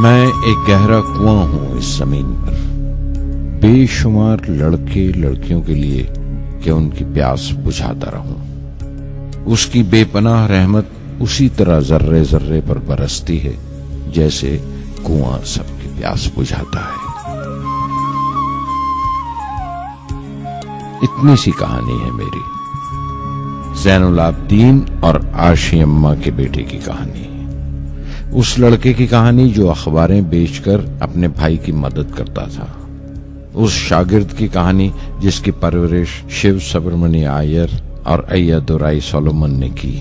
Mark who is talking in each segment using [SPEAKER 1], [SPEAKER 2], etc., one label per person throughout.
[SPEAKER 1] میں ایک گہرا کنواں ہوں اس زمین پر، بے شمار لڑکے لڑکیوں کے لیے کہ ان کی پیاس بجھاتا رہوں۔ اس کی بے پناہ رحمت اسی طرح ذرے ذرے پر برستی ہے جیسے کنواں سب کی پیاس بجھاتا ہے۔ اتنی سی کہانی ہے میری، زین العابدین اور عاشی اماں کے بیٹے کی کہانی، اس لڑکے کی کہانی جو اخباریں بیچ کر اپنے بھائی کی مدد کرتا تھا، اس شاگرد کی کہانی جس کی پرورش شیو سبرمنی آئیر اور ایادورائی سولومن نے کی،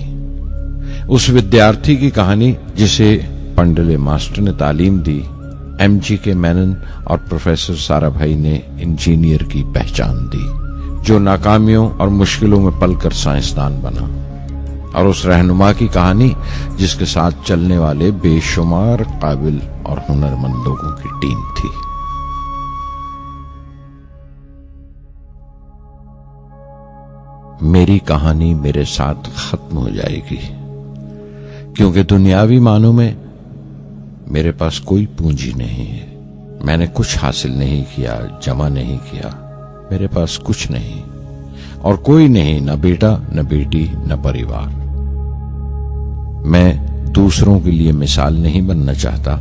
[SPEAKER 1] اس ودیارتھی کی کہانی جسے پنڈلے ماسٹر نے تعلیم دی، ایم جی کے مینن اور پروفیسر سارا بھائی نے انجینئر کی پہچان دی، جو ناکامیوں اور مشکلوں میں پل کر سائنسدان بنا، اور اس رہنما کی کہانی جس کے ساتھ چلنے والے بے شمار قابل اور ہنرمند لوگوں کی ٹیم تھی۔ میری کہانی میرے ساتھ ختم ہو جائے گی، کیونکہ دنیاوی معنوں میں میرے پاس کوئی پونجی نہیں ہے، میں نے کچھ حاصل نہیں کیا، جمع نہیں کیا، میرے پاس کچھ نہیں اور کوئی نہیں، نہ بیٹا نہ بیٹی نہ پریوار۔ میں دوسروں کے لیے مثال نہیں بننا چاہتا،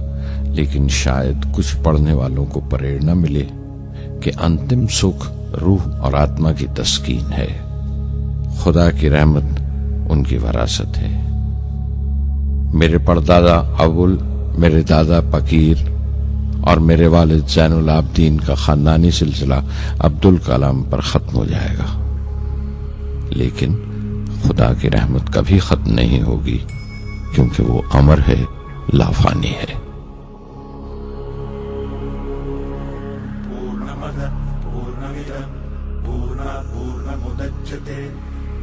[SPEAKER 1] لیکن شاید کچھ پڑھنے والوں کو پریرنا ملے کہ انتم سکھ روح اور آتما کی تسکین ہے، خدا کی رحمت ان کی وراثت ہے۔ میرے پردادا اول، میرے دادا پکیر اور میرے والد زین العابدین کا خاندانی سلسلہ عبدالکلام پر ختم ہو جائے گا، لیکن خدا کی رحمت کبھی ختم نہیں ہوگی، کیونکہ وہ امر ہے، لافانی ہے۔
[SPEAKER 2] پورنمدః پورنمدః پورنات پورنمدچتے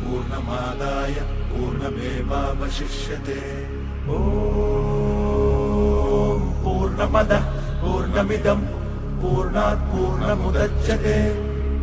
[SPEAKER 2] پورنماداయ پورنمیواوششیتے۔ اوم پورنمدః پورنمدم پورنات پورنمدچتے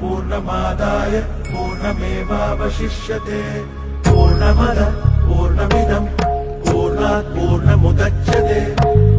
[SPEAKER 2] پورنماداయ پورنمیواوششیتے۔ پورنمدః پورنمدم پورنات پورنمدچتے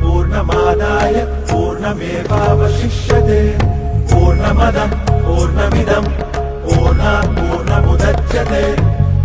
[SPEAKER 2] پورنماداయ پورنمیواوششیتے۔ پورنمدః پورنمدم پورنات پورنمدچتے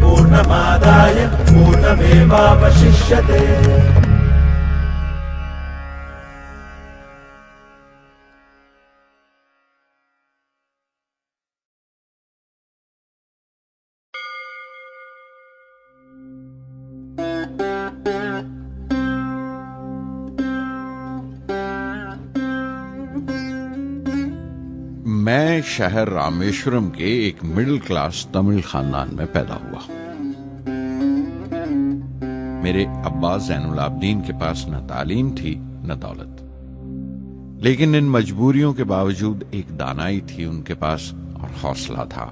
[SPEAKER 2] پورنماداయ پورنمیواوششیتے۔
[SPEAKER 1] میں شہر رامیشورم کے ایک مڈل کلاس تمل خاندان میں پیدا ہوا۔ میرے ابا زین العابدین کے پاس نہ تعلیم تھی نہ دولت، لیکن ان مجبوریوں کے باوجود ایک دانائی تھی ان کے پاس اور حوصلہ تھا،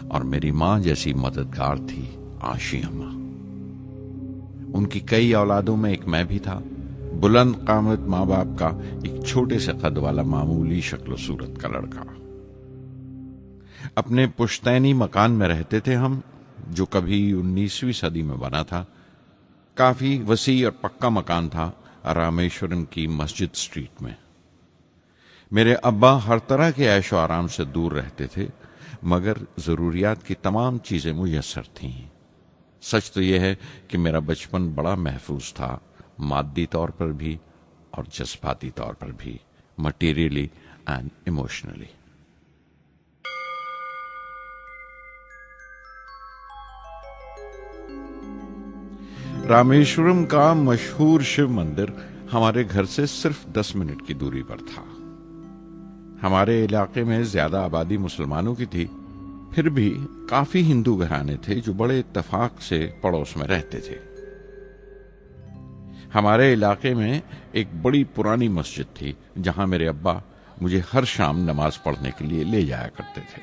[SPEAKER 1] اور میری ماں جیسی مددگار تھی عاشی اماں۔ ان کی کئی اولادوں میں ایک میں بھی تھا، بلند قامت ماں باپ کا ایک چھوٹے سے قد والا معمولی شکل و صورت کا لڑکا۔ اپنے پشتینی مکان میں رہتے تھے ہم، جو کبھی 19ویں صدی میں بنا تھا۔ کافی وسیع اور پکا مکان تھا رامیشورم کی مسجد اسٹریٹ میں۔ میرے ابا ہر طرح کے عیش و آرام سے دور رہتے تھے، مگر ضروریات کی تمام چیزیں میسر تھیں۔ سچ تو یہ ہے کہ میرا بچپن بڑا محفوظ تھا، مادی طور پر بھی اور جذباتی طور پر بھی، مٹیریلی اینڈ ایموشنلی۔ رامیشورم کا مشہور شیو مندر ہمارے گھر سے صرف 10 منٹ کی دوری پر تھا۔ ہمارے علاقے میں زیادہ آبادی مسلمانوں کی تھی، پھر بھی کافی ہندو گھرانے تھے جو بڑے اتفاق سے پڑوس میں رہتے تھے۔ ہمارے علاقے میں ایک بڑی پرانی مسجد تھی جہاں میرے ابا مجھے ہر شام نماز پڑھنے کے لیے لے جایا کرتے تھے۔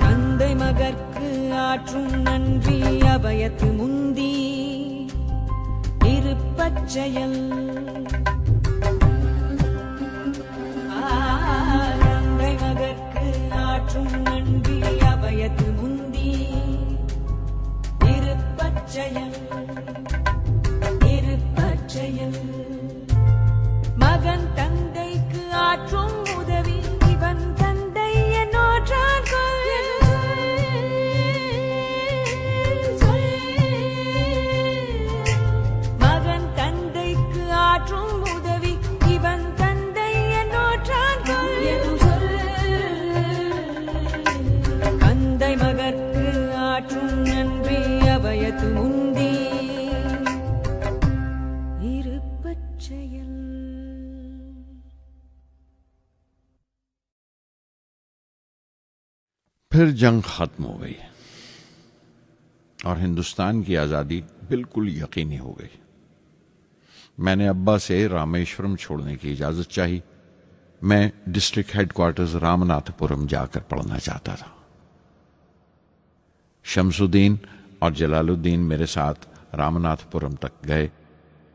[SPEAKER 3] தந்தை மகற்கு ஆற்றும் நன்றி அபயத்து முந்தி இருப்பச்செயல் தந்தை மகற்கு ஆற்றும் நன்றி அபயத்து முந்தி இருப்பச்செயல் இருப்பச்செயல் மகன் தந்தைக்கு ஆற்றும் உதவி இவன் தந்தை என்னோற்றான் கொல்
[SPEAKER 1] پھر جنگ ختم ہو گئی اور ہندوستان کی آزادی بالکل یقینی ہو گئی. میں نے ابا سے رامیشورم چھوڑنے کی اجازت چاہی. میں ڈسٹرکٹ ہیڈ کوارٹرز رامناتھ پورم جا کر پڑھنا چاہتا تھا. شمس الدین اور جلال الدین میرے ساتھ رامناتھ پورم تک گئے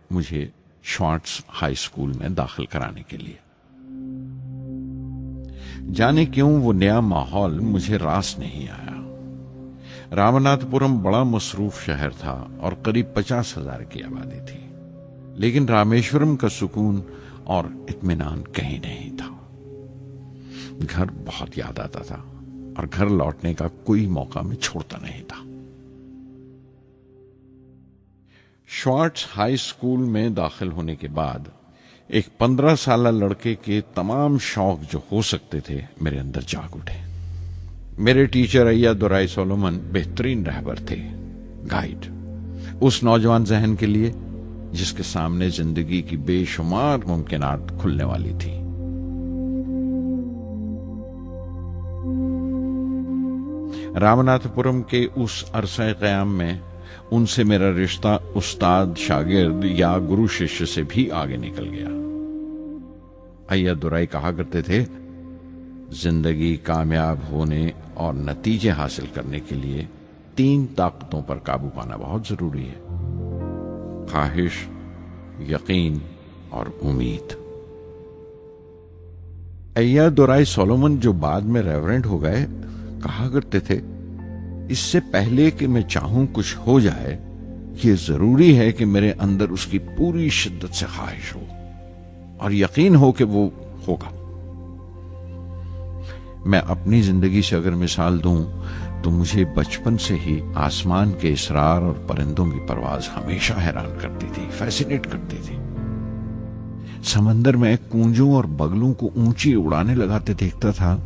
[SPEAKER 1] مجھے شوارٹز ہائی اسکول میں داخل کرانے کے لیے. جانے کیوں وہ نیا ماحول مجھے راس نہیں آیا. رامناتھ پورم بڑا مصروف شہر تھا اور قریب 50,000 کی آبادی تھی، لیکن رامیشورم کا سکون اور اطمینان کہیں نہیں تھا. گھر بہت یاد آتا تھا اور گھر لوٹنے کا کوئی موقع میں چھوڑتا نہیں تھا. شوارٹز ہائی اسکول میں داخل ہونے کے بعد ایک 15 سالہ لڑکے کے تمام شوق جو ہو سکتے تھے میرے اندر جاگ اٹھے. میرے ٹیچر ایا دورائی سولومن بہترین رہبر تھے، گائیڈ اس نوجوان ذہن کے لیے جس کے سامنے زندگی کی بے شمار ممکنات کھلنے والی تھی. رامناتھ پورم کے اس عرصہ قیام میں ان سے میرا رشتہ استاد شاگرد یا گرو ششیہ سے بھی آگے نکل گیا. ایا دورائی کہا کرتے تھے، زندگی کامیاب ہونے اور نتیجے حاصل کرنے کے لیے 3 طاقتوں پر قابو پانا بہت ضروری ہے: خواہش، یقین اور امید. ایا دورائی سولومن جو بعد میں ریورنڈ ہو گئے کہا کرتے تھے، اس سے پہلے کہ میں چاہوں کچھ ہو جائے یہ ضروری ہے کہ میرے اندر اس کی پوری شدت سے خواہش ہو اور یقین ہو کہ وہ ہوگا. میں اپنی زندگی سے اگر مثال دوں تو مجھے بچپن سے ہی آسمان کے اسرار اور پرندوں کی پرواز ہمیشہ حیران کرتی تھی، فیسینیٹ کرتی تھی. سمندر میں کونجوں اور بگلوں کو اونچی اڑانے لگاتے دیکھتا تھا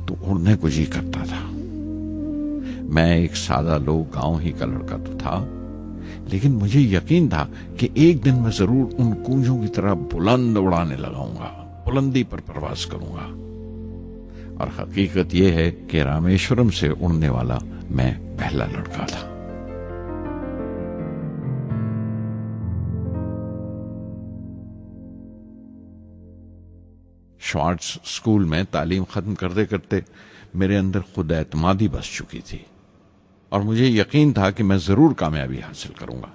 [SPEAKER 1] تو اڑنے کو جی کرتا تھا. میں ایک سادہ لوگ گاؤں ہی کا لڑکا تو تھا، لیکن مجھے یقین تھا کہ ایک دن میں ضرور ان کونجوں کی طرح بلند اڑانے لگاؤں گا، بلندی پر پرواز کروں گا. اور حقیقت یہ ہے کہ رامیشورم سے اڑنے والا میں پہلا لڑکا تھا. شوارٹز اسکول میں تعلیم ختم کرتے کرتے میرے اندر خود اعتمادی بس چکی تھی اور مجھے یقین تھا کہ میں ضرور کامیابی حاصل کروں گا.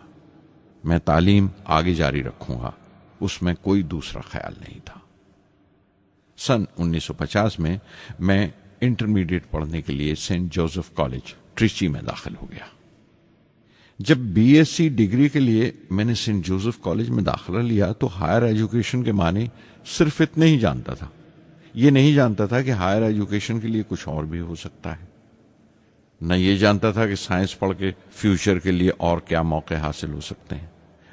[SPEAKER 1] میں تعلیم آگے جاری رکھوں گا، اس میں کوئی دوسرا خیال نہیں تھا. سن 1950 میں انٹرمیڈیٹ پڑھنے کے لیے سینٹ جوزف کالج ٹریچی میں داخل ہو گیا. جب بی ایس سی ڈگری کے لیے میں نے سینٹ جوزف کالج میں داخلہ لیا تو ہائر ایجوکیشن کے معنی صرف اتنے ہی جانتا تھا. یہ نہیں جانتا تھا کہ ہائر ایجوکیشن کے لیے کچھ اور بھی ہو سکتا ہے. نہ یہ جانتا تھا کہ سائنس پڑھ کے فیوچر کے لیے اور کیا موقع حاصل ہو سکتے ہیں.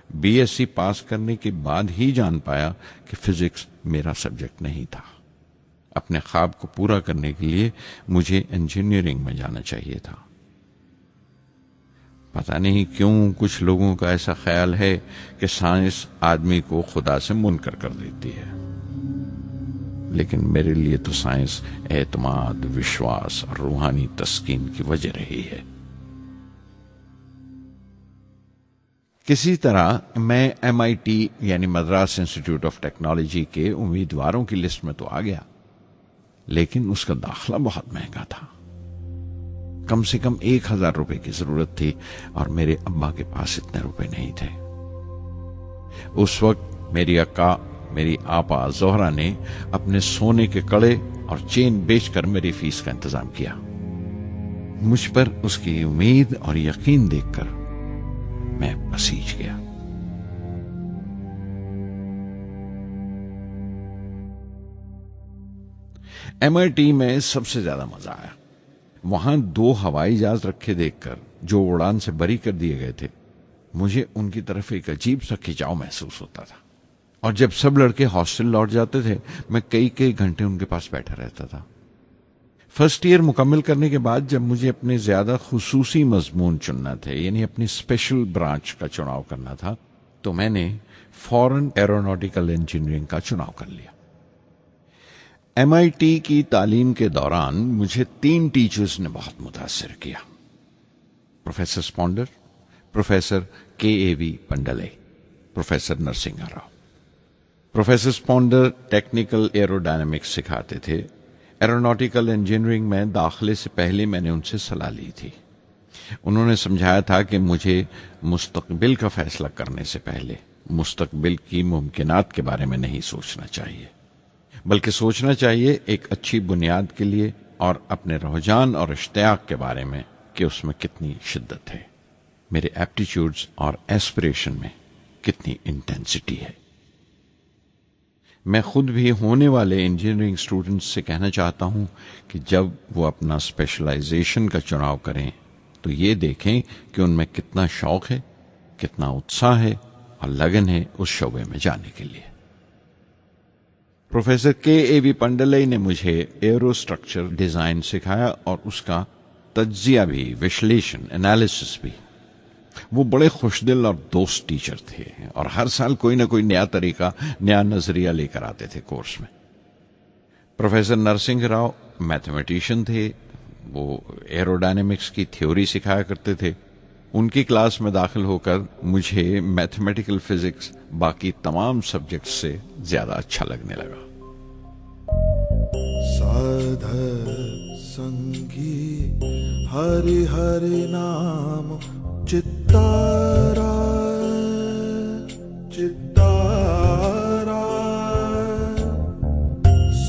[SPEAKER 1] بی ایس سی پاس کرنے کے بعد ہی جان پایا کہ فزکس میرا سبجیکٹ نہیں تھا. اپنے خواب کو پورا کرنے کے لیے مجھے انجینئرنگ میں جانا چاہیے تھا. پتہ نہیں کیوں کچھ لوگوں کا ایسا خیال ہے کہ سائنس آدمی کو خدا سے منکر کر دیتی ہے، لیکن میرے لیے تو سائنس اعتماد، وشواس اور روحانی تسکین کی وجہ رہی ہے. کسی طرح میں MIT یعنی مدراس انسٹیٹیوٹ آف ٹیکنالوجی کے امیدواروں کی لسٹ میں تو آ گیا، لیکن اس کا داخلہ بہت مہنگا تھا. کم سے کم 1,000 روپے کی ضرورت تھی اور میرے ابا کے پاس اتنے روپے نہیں تھے. اس وقت میری اکا، میری آپا زہرا نے اپنے سونے کے کڑے اور چین بیچ کر میری فیس کا انتظام کیا. مجھ پر اس کی امید اور یقین دیکھ کر میں پسیج گیا. MIT میں سب سے زیادہ مزہ آیا. وہاں 2 ہوائی جہاز رکھے دیکھ کر جو اڑان سے بری کر دیے گئے تھے، مجھے ان کی طرف ایک عجیب سا کھچاؤ محسوس ہوتا تھا. اور جب سب لڑکے ہاسٹل لوٹ جاتے تھے میں کئی گھنٹے ان کے پاس بیٹھا رہتا تھا. فرسٹ ایئر مکمل کرنے کے بعد جب مجھے اپنے زیادہ خصوصی مضمون چننا تھے، یعنی اپنی اسپیشل برانچ کا چناؤ کرنا تھا، تو میں نے فورن ایروناٹیکل انجینئرنگ کا چناؤ کر لیا. MIT کی تعلیم کے دوران مجھے 3 ٹیچرز نے بہت متاثر کیا: پروفیسر اسپونڈر، professor KAV Pandalai, professor Narasinga Rao. Professor اسپونڈر ٹیکنیکل ایروڈائنمکس سکھاتے تھے۔ ایروناٹیکل انجینئرنگ میں داخلے سے پہلے میں نے ان سے صلاح لی تھی۔ انہوں نے سمجھایا تھا کہ مجھے مستقبل کا فیصلہ کرنے سے پہلے مستقبل کی ممکنات کے بارے میں نہیں سوچنا چاہیے، بلکہ سوچنا چاہیے ایک اچھی بنیاد کے لیے اور اپنے رجحان اور اشتیاق کے بارے میں کہ اس میں کتنی شدت ہے، میرے ایپٹیچیوڈز اور ایسپریشن میں کتنی انٹینسٹی ہے۔ میں خود بھی ہونے والے انجینئرنگ اسٹوڈنٹس سے کہنا چاہتا ہوں کہ جب وہ اپنا اسپیشلائزیشن کا چناؤ کریں تو یہ دیکھیں کہ ان میں کتنا شوق ہے، کتنا اتساہ ہے اور لگن ہے اس شعبے میں جانے کے لیے۔ پروفیسر KAV پنڈلے نے مجھے ایرو اسٹرکچر ڈیزائن سکھایا اور اس کا تجزیہ بھی، وشلیشن، انالیسس بھی۔ وہ بڑے خوش دل اور دوست ٹیچر تھے اور ہر سال کوئی نہ کوئی نیا طریقہ، نیا نظریہ لے کر آتے تھے کورس میں۔ پروفیسر نرسنگ راؤ میتھمیٹیشین تھے، وہ ایروڈائنمکس کی تھیوری سکھایا کرتے تھے۔ ان کی کلاس میں داخل ہو کر مجھے میتھمیٹیکل فزکس باقی تمام سبجیکٹس سے زیادہ اچھا لگنے لگا۔
[SPEAKER 4] سادھ سنگی ہری ہری نام چتارا چتارا،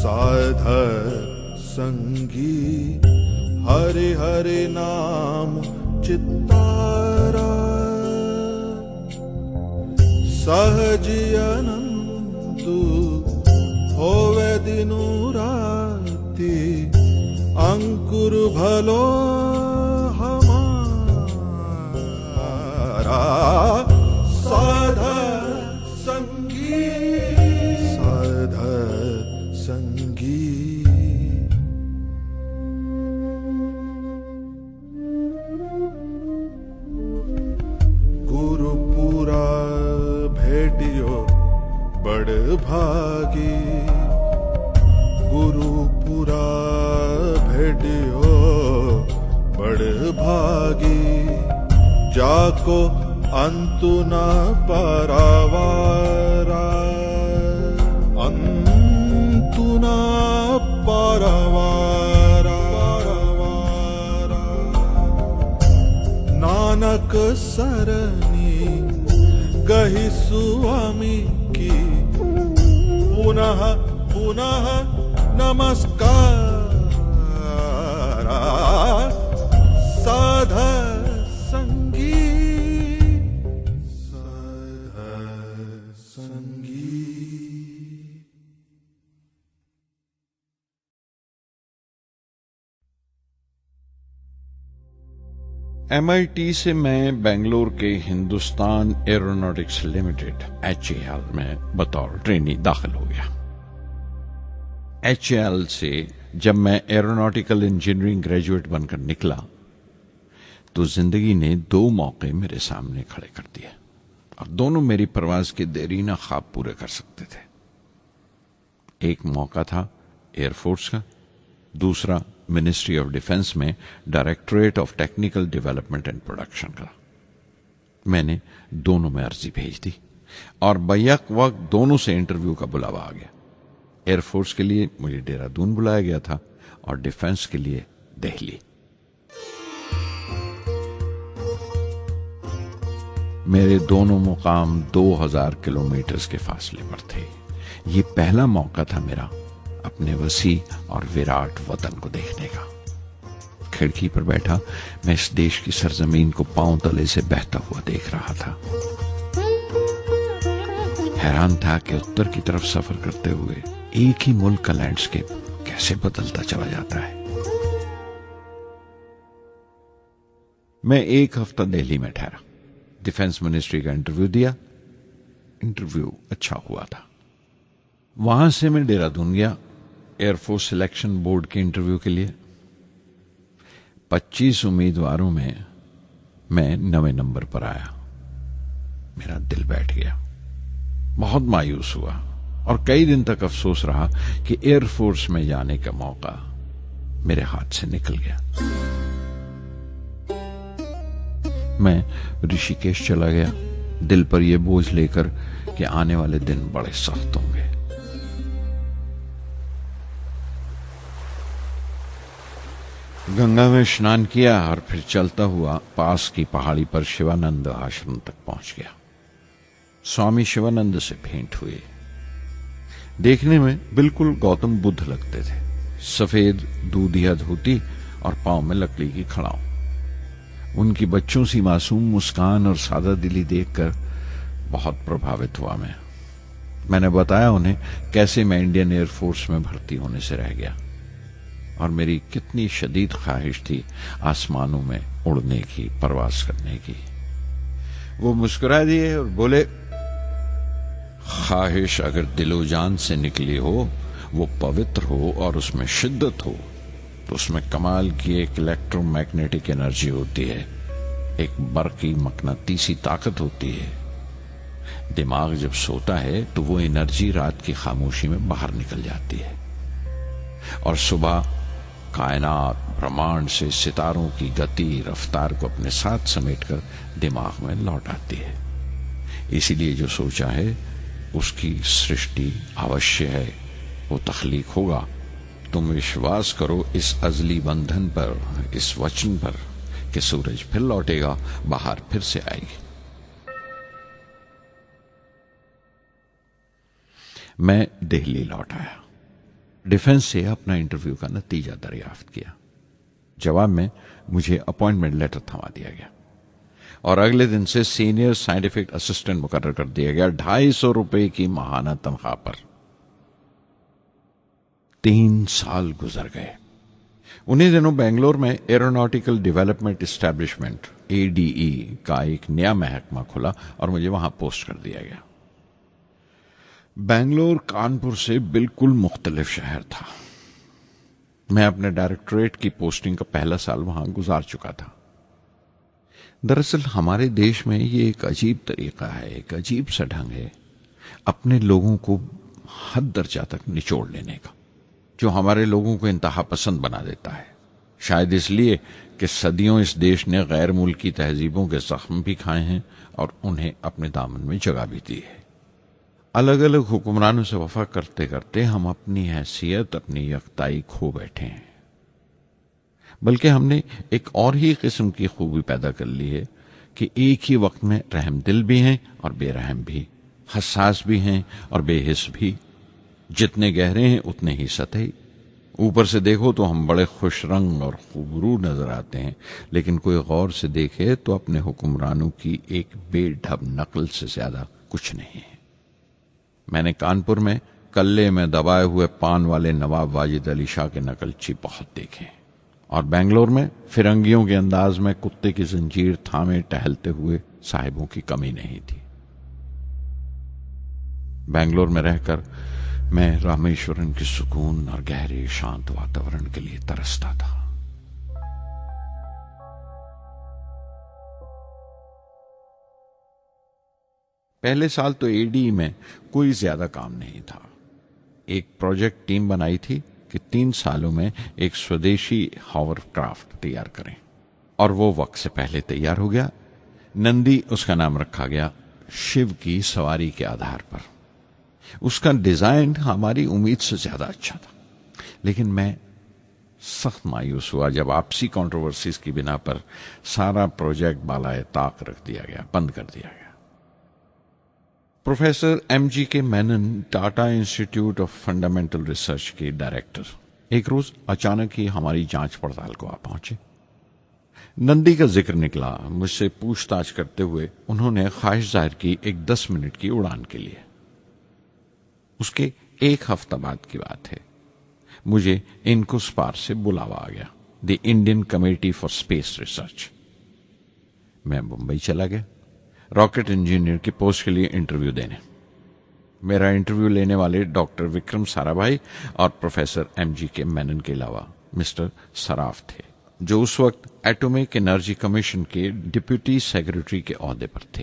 [SPEAKER 4] سادھ سنگی ہری ہری نام چتارا، سہجی انندو ہووے دنو راتی، انکر بھلو سادھ سنگی سادھ سنگی۔ گرو پورا بھیٹیو بڑ بھاگی، گرو پورا بھیٹیو بڑ بھاگی، جاکو انتو نہ پاراوارا، انتو نہ پاراوارا، نانک سرنی گہی سوامی کی، پنہ پنہ نمسکار، سادھ
[SPEAKER 1] MIT سے میں بنگلور کے ہندوستان ایروناٹکس لمیٹڈ HAL میں بطور ٹرینی داخل ہو گیا۔ HAL سے جب میں ایروناٹیکل انجینئرنگ گریجویٹ بن کر نکلا تو زندگی نے 2 موقع میرے سامنے کھڑے کر دیے اور دونوں میری پرواز کے دیرینہ خواب پورے کر سکتے تھے۔ ایک موقع تھا ایئر فورس کا، دوسرا منسٹری آف ڈیفنس میں directorate of technical development and production کا۔ میں نے دونوں میں عرضی بھیج دی اور بیک وقت دونوں سے انٹرویو کا بلاوا آ گیا۔ ایئر فورس کے لیے مجھے دہرادون بلایا گیا تھا اور ڈیفنس کے لیے دہلی۔ میرے دونوں مقام 2000 کلومیٹرز کے فاصلے پر تھے۔ یہ پہلا موقع تھا میرا اپنے وسیع اور وراٹ وطن کو دیکھنے کا۔ کھڑکی پر بیٹھا میں اس دیش کی سرزمین کو پاؤں تلے سے بہتا ہوا دیکھ رہا تھا۔ حیران تھا کہ اتر کی طرف سفر کرتے ہوئے ایک ہی ملک کا لینڈسکیپ کیسے بدلتا چلا جاتا ہے۔ میں 1 ہفتہ دہلی میں ٹھہرا، ڈیفنس منسٹری کا انٹرویو دیا۔ انٹرویو اچھا ہوا تھا۔ وہاں سے میں دہرادون گیا ایئر فورس سلیکشن بورڈ کے انٹرویو کے لیے۔ 25 امیدواروں میں 9ویں نمبر پر آیا۔ میرا دل بیٹھ گیا، بہت مایوس ہوا اور کئی دن تک افسوس رہا کہ ایئر فورس میں جانے کا موقع میرے ہاتھ سے نکل گیا. میں رشی کیش چلا گیا، دل پر یہ بوجھ لے کر کہ آنے والے دن بڑے سخت ہوں گے. گنگا میں اسنان کیا اور پھر چلتا ہوا پاس کی پہاڑی پر شیوانند آشرم تک پہنچ گیا. سوامی شیوانند سے بھینٹ ہوئے. دیکھنے میں بالکل گوتم بدھ لگتے تھے، سفید دودھیا دھوتی اور پاؤں میں لکڑی کی کھڑاؤں. ان کی بچوں سی معصوم مسکان اور سادہ دلی دیکھ کر بہت پربھاوت ہوا. میں نے بتایا انہیں کیسے میں انڈین ایئر فورس میں بھرتی ہونے سے رہ گیا اور میری کتنی شدید خواہش تھی آسمانوں میں اڑنے کی، پرواز کرنے کی. وہ مسکرا دیے اور بولے، خواہش اگر دل و جان سے نکلی ہو، وہ پوتر ہو اور اس میں شدت ہو، تو اس میں کمال کی ایک الیکٹرو میگنیٹک انرجی ہوتی ہے، ایک برقی مقناطیسی طاقت ہوتی ہے. دماغ جب سوتا ہے تو وہ انرجی رات کی خاموشی میں باہر نکل جاتی ہے اور صبح کائنات برہمانڈ سے ستاروں کی گتی رفتار کو اپنے ساتھ سمیٹ کر دماغ میں لوٹ آتی ہے. اسی لیے جو سوچا ہے اس کی سرشٹی اوشیہ ہے، وہ تخلیق ہوگا. تم وشواس کرو اس ازلی بندھن پر، اس وچن پر کہ سورج پھر لوٹے گا، باہر پھر سے آئے گی. میں دہلی لوٹ آیا. ڈیفنس سے اپنا انٹرویو کا نتیجہ دریافت کیا. جواب میں مجھے اپوائنٹمنٹ لیٹر تھما دیا گیا اور اگلے دن سے سینئر سائنٹیفک اسسٹنٹ مقرر کر دیا گیا 250 روپے کی ماہانہ تنخواہ پر. 3 سال گزر گئے. انہیں دنوں بنگلور میں ایروناٹیکل ڈیولپمنٹ اسٹیبلشمنٹ ADE کا ایک نیا محکمہ کھلا اور مجھے وہاں پوسٹ کر دیا گیا. بنگلور کانپور سے بالکل مختلف شہر تھا. میں اپنے ڈائریکٹوریٹ کی پوسٹنگ کا پہلا سال وہاں گزار چکا تھا. دراصل ہمارے دیش میں یہ ایک عجیب طریقہ ہے، ایک عجیب سا ڈھنگ ہے اپنے لوگوں کو حد درجہ تک نچوڑ لینے کا، جو ہمارے لوگوں کو انتہا پسند بنا دیتا ہے. شاید اس لیے کہ صدیوں اس دیش نے غیر ملکی تہذیبوں کے زخم بھی کھائے ہیں اور انہیں اپنے دامن میں جگہ بھی دی ہے. الگ الگ حکمرانوں سے وفا کرتے کرتے ہم اپنی حیثیت، اپنی یکتائی کھو بیٹھے ہیں. بلکہ ہم نے ایک اور ہی قسم کی خوبی پیدا کر لی ہے کہ ایک ہی وقت میں رحم دل بھی ہیں اور بے رحم بھی، حساس بھی ہیں اور بے حس بھی. جتنے گہرے ہیں اتنے ہی سطحی. اوپر سے دیکھو تو ہم بڑے خوش رنگ اور خوبرو نظر آتے ہیں، لیکن کوئی غور سے دیکھے تو اپنے حکمرانوں کی ایک بے ڈھب نقل سے زیادہ کچھ نہیں ہے. میں نے کانپور میں کلے میں دبائے ہوئے پان والے نواب واجد علی شاہ کے نقلچی بہت دیکھے، اور بنگلور میں فرنگیوں کے انداز میں کتے کی زنجیر تھامے ٹہلتے ہوئے صاحبوں کی کمی نہیں تھی. بنگلور میں رہ کر میں رامیشورن کی سکون اور گہرے شانت واتاورن کے لیے ترستا تھا. پہلے سال تو ADE میں کوئی زیادہ کام نہیں تھا. ایک پروجیکٹ ٹیم بنائی تھی کہ 3 سالوں میں ایک سودیشی ہاور کرافٹ تیار کریں، اور وہ وقت سے پہلے تیار ہو گیا. نندی اس کا نام رکھا گیا، شیو کی سواری کے آدھار پر. اس کا ڈیزائن ہماری امید سے زیادہ اچھا تھا، لیکن میں سخت مایوس ہوا جب آپسی کنٹروورسیز کی بنا پر سارا پروجیکٹ بالائے طاق رکھ دیا گیا، بند کر دیا گیا. Professor MGK Menon, Tata institute of fundamental research کے ڈائریکٹر، ایک روز اچانک ہی ہماری جانچ پڑتال کو آ پہنچے. نندی کا ذکر نکلا. مجھ سے پوچھ تاچھ کرتے ہوئے انہوں نے خواہش ظاہر کی ایک 10 منٹ کی اڑان کے لیے. اس کے 1 ہفتہ بعد کی بات ہے. مجھے انکوسپار سے بلاوا آ گیا، the Indian committee for space research. میں بمبئی چلا گیا راکٹ انجینئر کی پوسٹ کے لیے انٹرویو دینے. میرا انٹرویو لینے والے ڈاکٹر وکرم سارا بھائی اور پروفیسر MGK مینن کے علاوہ مسٹر سراف تھے، جو اس وقت ایٹمک انرجی کمیشن کے ڈپٹی سیکرٹری کے عہدے پر تھے.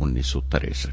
[SPEAKER 1] 1963।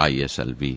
[SPEAKER 1] ISLV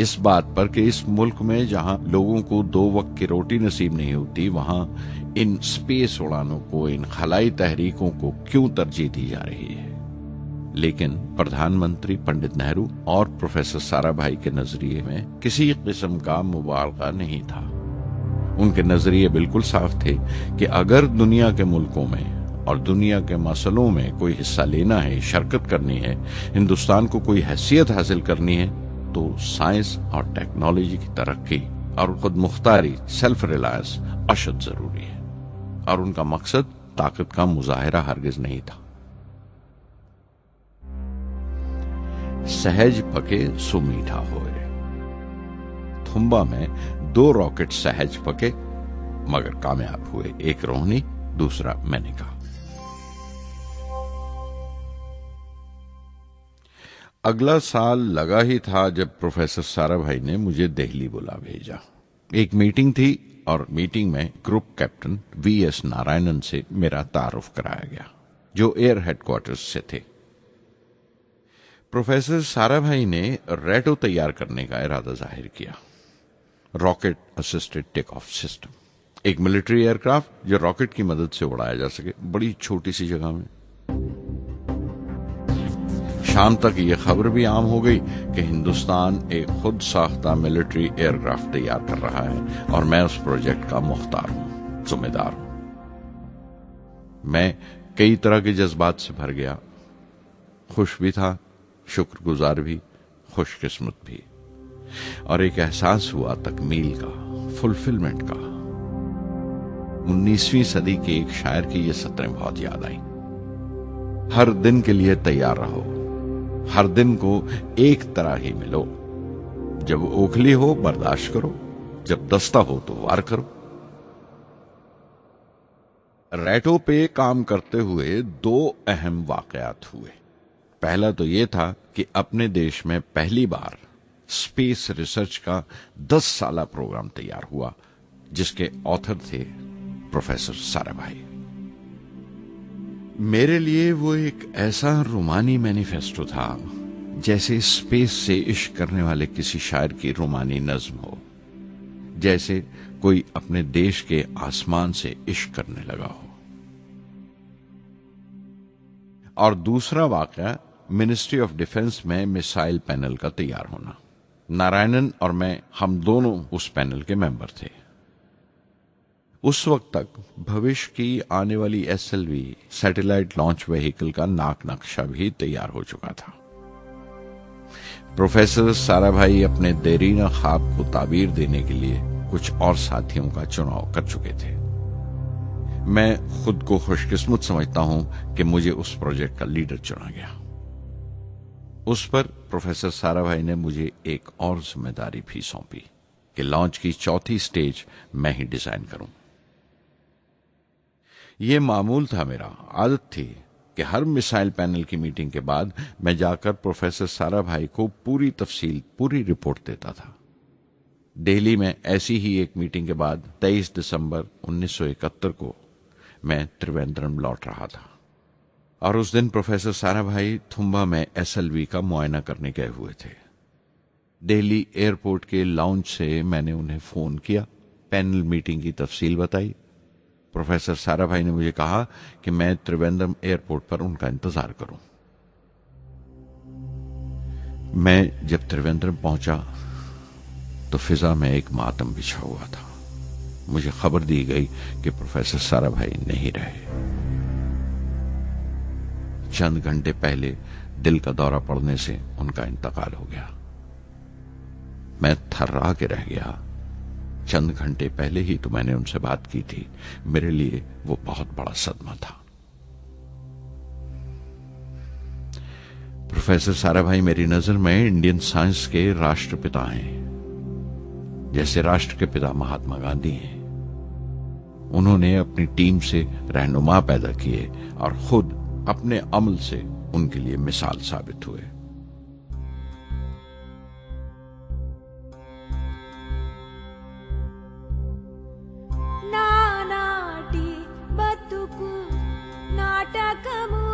[SPEAKER 1] اس بات پر کہ اس ملک میں جہاں لوگوں کو 2 وقت کی روٹی نصیب نہیں ہوتی وہاں ان سپیس اڑانوں کو، ان خلائی تحریکوں کو کیوں ترجیح دی جا رہی ہے۔ لیکن پردھان منتری پنڈت نہرو اور پروفیسر سارا بھائی کے نظریے میں کسی قسم کا مبالغہ نہیں تھا۔ ان کے نظریے بالکل صاف تھے کہ اگر دنیا کے ملکوں میں اور دنیا کے مسئلوں میں کوئی حصہ لینا ہے، شرکت کرنی ہے، ہندوستان کو کوئی حیثیت حاصل کرنی ہے تو سائنس اور ٹیکنالوجی کی ترقی اور خود مختاری، سیلف ریلائنس اشد ضروری ہے، اور ان کا مقصد طاقت کا مظاہرہ ہرگز نہیں تھا۔ سہج پکے سو میٹھا ہوئے۔ تھمبا میں 2 راکٹ سہج پکے مگر کامیاب ہوئے، ایک روہنی، دوسرا مینیکا۔ اگلا سال لگا ہی تھا جب پروفیسر سارا بھائی نے مجھے دہلی بلا بھیجا۔ ایک میٹنگ تھی اور میٹنگ میں group captain V S Narayanan سے میرا تعارف کرایا گیا جو ایئر ہیڈ کوارٹرز سے تھے۔ پروفیسر سارا بھائی نے ریٹو تیار کرنے کا ارادہ ظاہر کیا، rocket assisted take of system, ایک ملٹری ایئر کرافٹ جو راکٹ کی مدد سے اڑایا جا سکے بڑی چھوٹی سی جگہ میں۔ شام تک یہ خبر بھی عام ہو گئی کہ ہندوستان ایک خود ساختہ ملٹری ایئر کرافٹ تیار کر رہا ہے اور میں اس پروجیکٹ کا مختار ہوں، ذمہ دار ہوں۔ میں کئی طرح کے جذبات سے بھر گیا، خوش بھی تھا، شکر گزار بھی، خوش قسمت بھی، اور ایک احساس ہوا تکمیل کا، فلفلمنٹ کا۔ 19ویں صدی کے ایک شاعر کی یہ سطریں بہت یاد آئیں: ہر دن کے لیے تیار رہو، ہر دن کو ایک طرح ہی ملو، جب اوکھلی ہو برداشت کرو، جب دستہ ہو تو وار کرو۔ ریٹو پہ کام کرتے ہوئے 2 اہم واقعات ہوئے۔ پہلا تو یہ تھا کہ اپنے دیش میں پہلی بار اسپیس ریسرچ کا 10 سالہ پروگرام تیار ہوا جس کے آتھر تھے پروفیسر سارا بھائی۔ میرے لیے وہ ایک ایسا رومانی مینیفیسٹو تھا جیسے اسپیس سے عشق کرنے والے کسی شاعر کی رومانی نظم ہو، جیسے کوئی اپنے دیش کے آسمان سے عشق کرنے لگا ہو۔ اور دوسرا واقعہ منسٹری آف ڈیفنس میں میسائل پینل کا تیار ہونا۔ نارائنن اور میں، ہم دونوں اس پینل کے ممبر تھے۔ اس وقت تک بھوش کی آنے والی SLV سیٹلائٹ لانچ وہیکل کا ناک نقشہ بھی تیار ہو چکا تھا۔ پروفیسر سارا بھائی اپنے دیرینہ خواب کو تعبیر دینے کے لیے کچھ اور ساتھیوں کا چناؤ کر چکے تھے۔ میں خود کو خوش قسمت سمجھتا ہوں کہ مجھے اس پروجیکٹ کا لیڈر چنا گیا۔ اس پر پروفیسر سارا بھائی نے مجھے ایک اور ذمہ داری بھی سونپی کہ لانچ کی 4تھی سٹیج میں ہی ڈیزائن کروں۔ یہ معمول تھا، میرا عادت تھی کہ ہر میسائل پینل کی میٹنگ کے بعد میں جا کر پروفیسر سارا بھائی کو پوری تفصیل، پوری رپورٹ دیتا تھا۔ دہلی میں ایسی ہی ایک میٹنگ کے بعد 23 دسمبر 1971 کو میں تریویندرم لوٹ رہا تھا، اور اس دن پروفیسر سارا بھائی تھمبا میں SLV کا معائنہ کرنے گئے ہوئے تھے۔ دہلی ایئرپورٹ کے لاؤنج سے میں نے انہیں فون کیا، پینل میٹنگ کی تفصیل بتائی۔ پروفیسر سارا بھائی نے مجھے کہا کہ میں تریویندرم ایئرپورٹ پر ان کا انتظار کروں۔ میں جب تریویندرم پہنچا تو فضا میں ایک ماتم بچھا ہوا تھا۔ مجھے خبر دی گئی کہ پروفیسر سارا بھائی نہیں رہے۔ چند گھنٹے پہلے دل کا دورہ پڑنے سے ان کا انتقال ہو گیا۔ میں تھرا کے رہ گیا۔ چند گھنٹے پہلے ہی تو میں نے ان سے بات کی تھی۔ میرے لیے وہ بہت بڑا صدمہ تھا۔ پروفیسر سارا بھائی میری نظر میں انڈین سائنس کے راشٹر پتا ہیں، جیسے راشٹر کے پتا مہاتما گاندھی ہیں۔ انہوں نے اپنی ٹیم سے رہنما پیدا کیے اور خود اپنے عمل سے ان کے لیے مثال ثابت ہوئے۔
[SPEAKER 3] నానాటి బతుకు నాటకము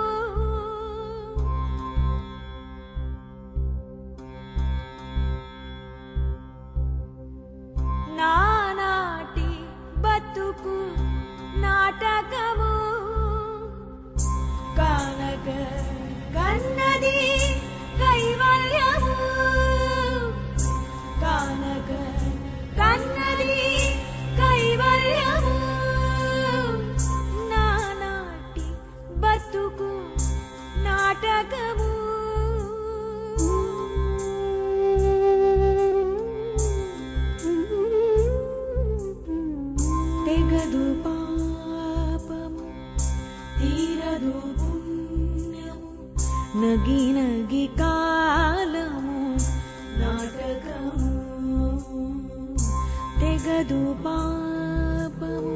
[SPEAKER 3] తీరదు పాపము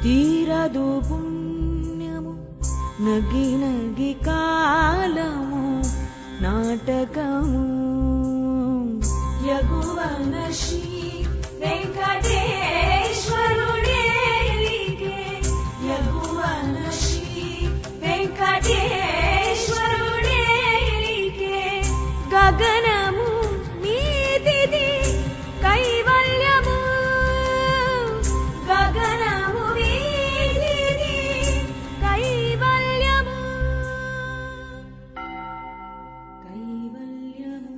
[SPEAKER 3] తీరదు పుణ్యము నగి నగి కాలము నాటకము యగువన Shri వెంకటేశ్వరుడేలికే యగువన Shri వెంకటేశ్వరుడేలికే గగనము మీదిది కైవల్యము గగనము మీదిది కైవల్యము కైవల్యము.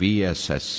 [SPEAKER 1] VSSC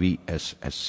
[SPEAKER 1] VSSC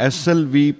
[SPEAKER 1] SLV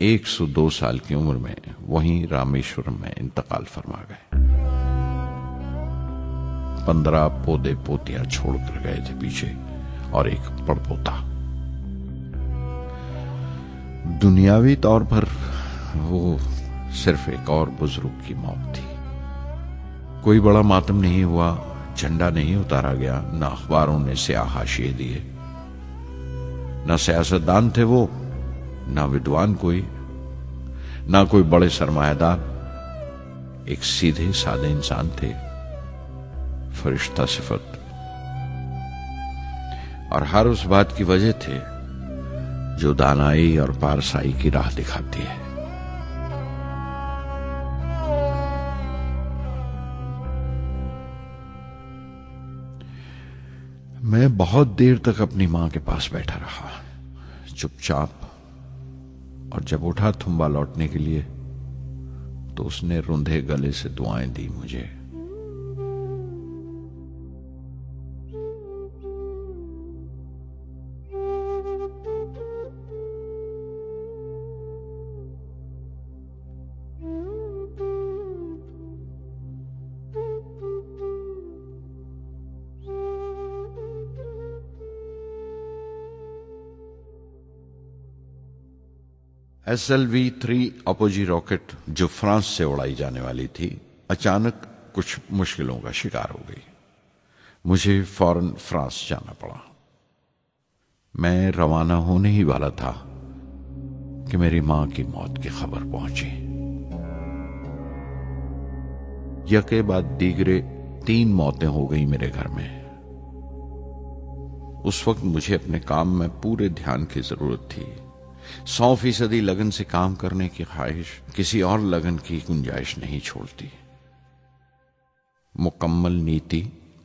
[SPEAKER 1] 102 سال کی عمر میں وہیں رامیشورم میں انتقال فرما گئے۔ 15 پودے پوتیاں چھوڑ کر گئے تھے پیچھے اور ایک پڑپوتا۔ دنیاوی طور پر وہ صرف ایک اور بزرگ کی موت تھی۔ کوئی بڑا ماتم نہیں ہوا، جھنڈا نہیں اتارا گیا، نہ اخباروں نے سیاہ حاشیے دیے، نہ سیاستدان تھے وہ، نہ ودوان کوئی، نہ کوئی بڑے سرمایہ دار، ایک سیدھے سادے انسان تھے، فرشتہ صفت، اور ہر اس بات کی وجہ تھے جو دانائی اور پارسائی کی راہ دکھاتی ہے۔ میں بہت دیر تک اپنی ماں کے پاس بیٹھا رہا، چپ چاپ، اور جب اٹھا تھمبا لوٹنے کے لیے تو اس نے روندھے گلے سے دعائیں دی مجھے۔ SLV-3 اپوجی راکٹ جو فرانس سے اڑائی جانے والی تھی اچانک کچھ مشکلوں کا شکار ہو گئی۔ مجھے فوراً فرانس جانا پڑا۔ میں روانہ ہونے ہی والا تھا کہ میری ماں کی موت کی خبر پہنچی۔ یکے بعد دیگرے 3 موتیں ہو گئی میرے گھر میں۔ اس وقت مجھے اپنے کام میں پورے دھیان کی ضرورت تھی۔ 100% لگن سے کام کرنے کی خواہش کسی اور لگن کی گنجائش نہیں چھوڑتی۔ مکمل نیتی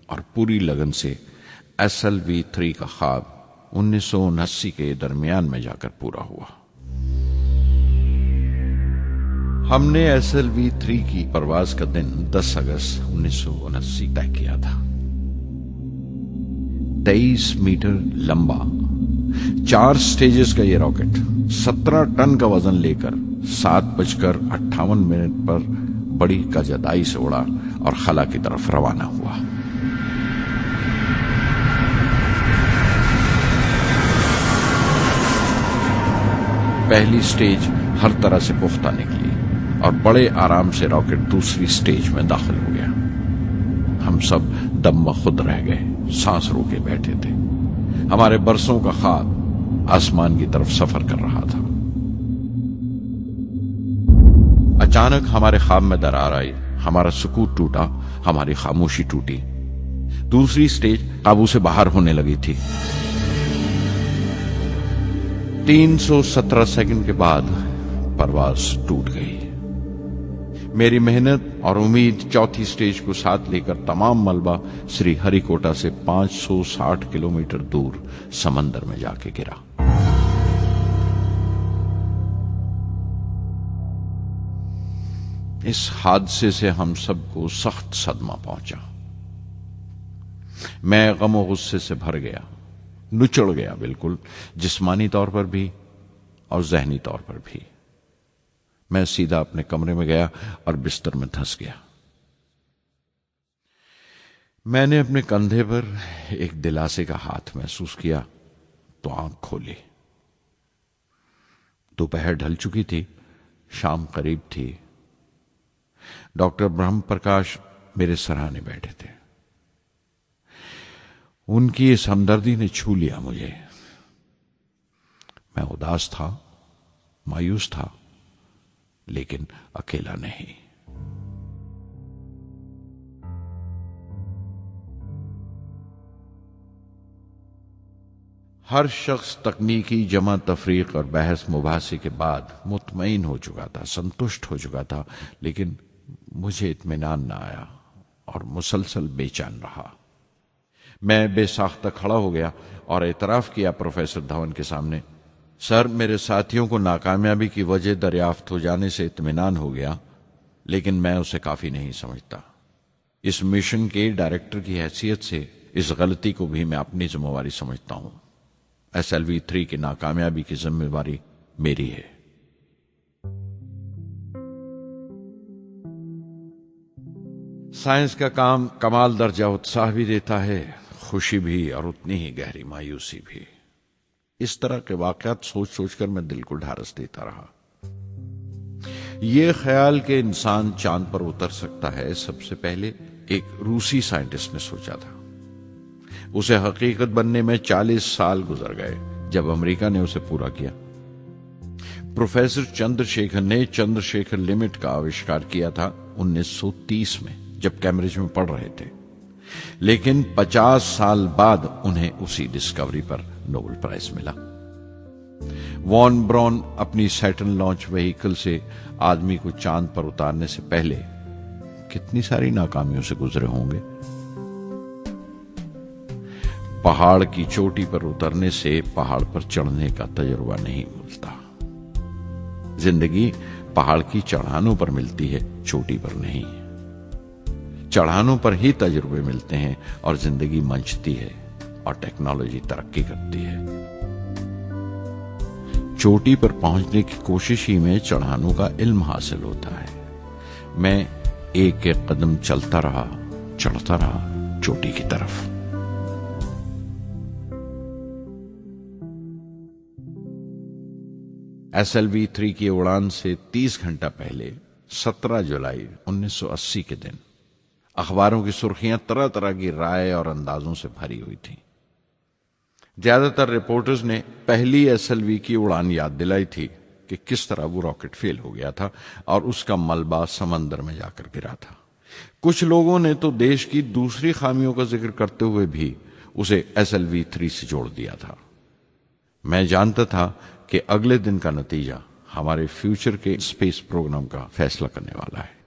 [SPEAKER 1] اور پوری لگن سے SLV-3 کا خواب 1979 کے درمیان میں جا کر پورا ہوا۔ ہم نے SLV-3 کی پرواز کا دن 10 اگست 1979 طے کیا تھا۔ 23 میٹر لمبا 4 سٹیجز کا یہ راکٹ 17 ٹن کا وزن لے کر 7:58 پر بڑی کجدائی سے اڑا اور خلا کی طرف روانہ ہوا۔ پہلی سٹیج ہر طرح سے پختہ نکلی اور بڑے آرام سے راکٹ دوسری سٹیج میں داخل ہو گیا۔ ہم سب دم بخود رہ گئے، سانس روکے بیٹھے تھے۔ ہمارے برسوں کا خواب آسمان کی طرف سفر کر رہا تھا۔ اچانک ہمارے خواب میں درار آئی، ہمارا سکوت ٹوٹا، ہماری خاموشی ٹوٹی۔ دوسری سٹیج قابو سے باہر ہونے لگی تھی۔ 317 سیکنڈ کے بعد پرواز ٹوٹ گئی۔ میری محنت اور امید چوتھی سٹیج کو ساتھ لے کر تمام ملبہ سری ہری کوٹا سے 560 کلومیٹر دور سمندر میں جا کے گرا۔ اس حادثے سے ہم سب کو سخت صدمہ پہنچا۔ میں غم و غصے سے بھر گیا، نچڑ گیا، بالکل جسمانی طور پر بھی اور ذہنی طور پر بھی۔ میں سیدھا اپنے کمرے میں گیا اور بستر میں دھس گیا۔ میں نے اپنے کندھے پر ایک دلاسے کا ہاتھ محسوس کیا تو آنکھ کھولی۔ دوپہر ڈھل چکی تھی، شام قریب تھی۔ ڈاکٹر برہم پرکاش میرے سراہنے بیٹھے تھے۔ ان کی اس ہمدردی نے چھو لیا مجھے۔ میں اداس تھا، مایوس تھا، لیکن اکیلا نہیں۔ ہر شخص تکنیکی جمع تفریق اور بحث مباحثے کے بعد مطمئن ہو چکا تھا، سنتشٹ ہو چکا تھا، لیکن مجھے اطمینان نہ آیا اور مسلسل بے چین رہا۔ میں بے ساختہ کھڑا ہو گیا اور اعتراف کیا پروفیسر دھون کے سامنے، سر، میرے ساتھیوں کو ناکامیابی کی وجہ دریافت ہو جانے سے اطمینان ہو گیا، لیکن میں اسے کافی نہیں سمجھتا۔ اس مشن کے ڈائریکٹر کی حیثیت سے اس غلطی کو بھی میں اپنی ذمہ داری سمجھتا ہوں۔ SLV-3 کی ناکامیابی کی ذمہ داری میری ہے۔ سائنس کا کام کمال درجہ اتساہ بھی دیتا ہے، خوشی بھی اور اتنی ہی گہری مایوسی بھی۔ اس طرح کے واقعات سوچ سوچ کر میں دل کو ڈھارس دیتا رہا۔ یہ خیال کہ انسان چاند پر اتر سکتا ہے سب سے پہلے ایک روسی سائنٹسٹ نے سوچا تھا۔ اسے حقیقت بننے میں 40 سال گزر گئے جب امریکہ نے اسے پورا کیا۔ پروفیسر چندر شیکھر نے چندر شیکھر لمٹ کا آوشکار کیا تھا 1930 میں، جب کیمبرج میں پڑھ رہے تھے، لیکن 50 سال بعد انہیں اسی ڈسکوری پر نوبل پرائز ملا۔ وان برون اپنی سیٹرن لانچ وہیکل سے آدمی کو چاند پر اتارنے سے پہلے کتنی ساری ناکامیوں سے گزرے ہوں گے۔ پہاڑ کی چوٹی پر اترنے سے پہاڑ پر چڑھنے کا تجربہ نہیں ملتا۔ زندگی پہاڑ کی چڑھانوں پر ملتی ہے، چوٹی پر نہیں۔ چڑھانوں پر ہی تجربے ملتے ہیں اور زندگی منچتی ہے اور ٹیکنالوجی ترقی کرتی ہے۔ چوٹی پر پہنچنے کی کوشش ہی میں چڑھانوں کا علم حاصل ہوتا ہے۔ میں ایک ایک قدم چلتا رہا، چڑھتا رہا چوٹی کی طرف۔ SLV-3 کی اڑان سے 30 گھنٹہ پہلے 17 جولائی 1980 کے دن اخباروں کی سرخیاں طرح طرح کی رائے اور اندازوں سے بھری ہوئی تھیں۔ زیادہ تر رپورٹرز نے پہلی SLV کی اڑان یاد دلائی تھی کہ کس طرح وہ راکٹ فیل ہو گیا تھا اور اس کا ملبہ سمندر میں جا کر گرا تھا۔ کچھ لوگوں نے تو دیش کی دوسری خامیوں کا ذکر کرتے ہوئے بھی اسے SLV-3 سے جوڑ دیا تھا۔ میں جانتا تھا کہ اگلے دن کا نتیجہ ہمارے فیوچر کے اسپیس پروگرام کا فیصلہ کرنے والا ہے۔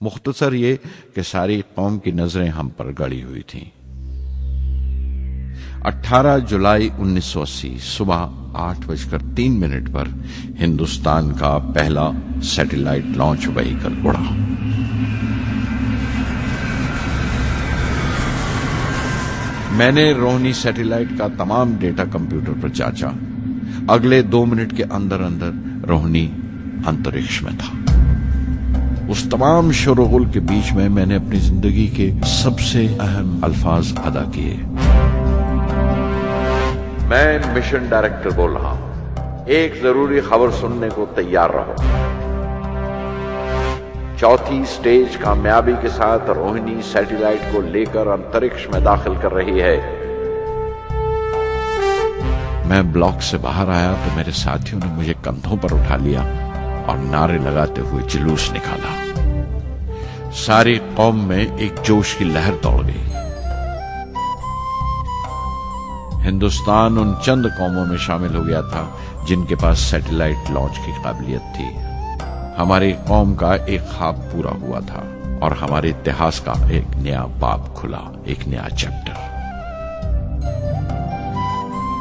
[SPEAKER 1] مختصر یہ کہ ساری قوم کی نظریں ہم پر گڑی ہوئی تھیں۔ 18 جولائی 1980 صبح 8:03 پر ہندوستان کا پہلا سیٹلائٹ لانچ وہیکل اڑا۔ میں نے روہنی سیٹلائٹ کا تمام ڈیٹا کمپیوٹر پر جانچا۔ اگلے 2 منٹ کے اندر اندر روہنی انترکش میں تھا۔ اس تمام شور و غل کے بیچ میں نے اپنی زندگی کے سب سے اہم الفاظ ادا کیے۔ میں مشن ڈائریکٹر بول رہا ہوں، ایک ضروری خبر سننے کو تیار رہو۔ چوتھی سٹیج کامیابی کے ساتھ روہنی سیٹلائٹ کو لے کر انترکش میں داخل کر رہی ہے۔ میں بلاک سے باہر آیا تو میرے ساتھیوں نے مجھے کندھوں پر اٹھا لیا اور نعرے لگاتے ہوئے جلوس نکالا۔ ساری قوم میں ایک جوش کی لہر دوڑ گئی۔ ہندوستان ان چند قوموں میں شامل ہو گیا تھا جن کے پاس سیٹلائٹ لانچ کی قابلیت تھی۔ ہماری قوم کا ایک خواب پورا ہوا تھا اور ہمارے اتہاس کا ایک نیا باب کھلا، ایک نیا چیپٹر۔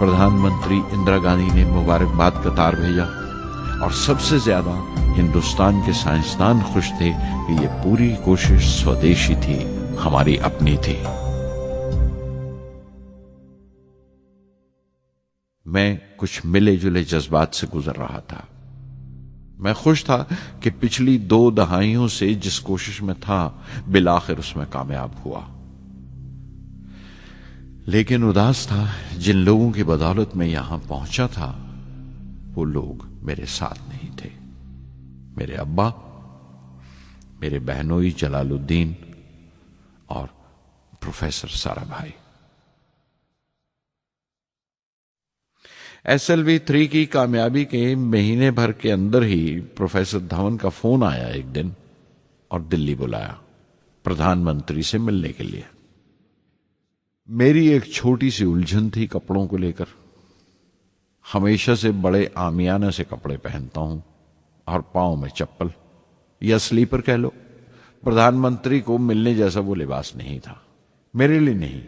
[SPEAKER 1] پردھان منتری اندرا گاندھی نے مبارکباد کا تار بھیجا اور سب سے زیادہ ہندوستان کے سائنسدان خوش تھے کہ یہ پوری کوشش سودیشی تھی، ہماری اپنی تھی۔ میں کچھ ملے جلے جذبات سے گزر رہا تھا۔ میں خوش تھا کہ پچھلی 2 دہائیوں سے جس کوشش میں تھا بالآخر اس میں کامیاب ہوا، لیکن اداس تھا جن لوگوں کی بدولت میں یہاں پہنچا تھا وہ لوگ میرے ساتھ نہیں تھے۔ میرے ابا، میرے بہنوئی جلال الدین اور پروفیسر سارا بھائی۔ SLV-3 کی کامیابی کے مہینے بھر کے اندر ہی پروفیسر دھون کا فون آیا ایک دن اور دلی بلایا پردھان منتری سے ملنے کے لیے۔ میری ایک چھوٹی سی الجھن تھی کپڑوں کو لے کر۔ ہمیشہ سے بڑے عامیانہ سے کپڑے پہنتا ہوں اور پاؤں میں چپل یا سلیپر کہہ لو۔ پردھان منتری کو ملنے جیسا وہ لباس نہیں تھا، میرے لیے نہیں،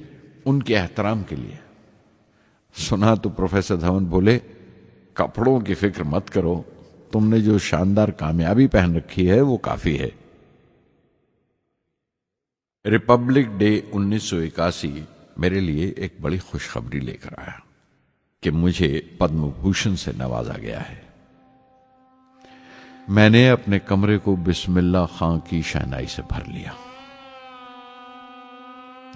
[SPEAKER 1] ان کے احترام کے لیے۔ سنا تو پروفیسر دھون بولے، کپڑوں کی فکر مت کرو، تم نے جو شاندار کامیابی پہن رکھی ہے وہ کافی ہے۔ ریپبلک ڈے 1981 میرے لیے ایک بڑی خوشخبری لے کر آیا کہ مجھے پدم بھوشن سے نوازا گیا ہے۔ میں نے اپنے کمرے کو بسم اللہ خاں کی شہنائی سے بھر لیا۔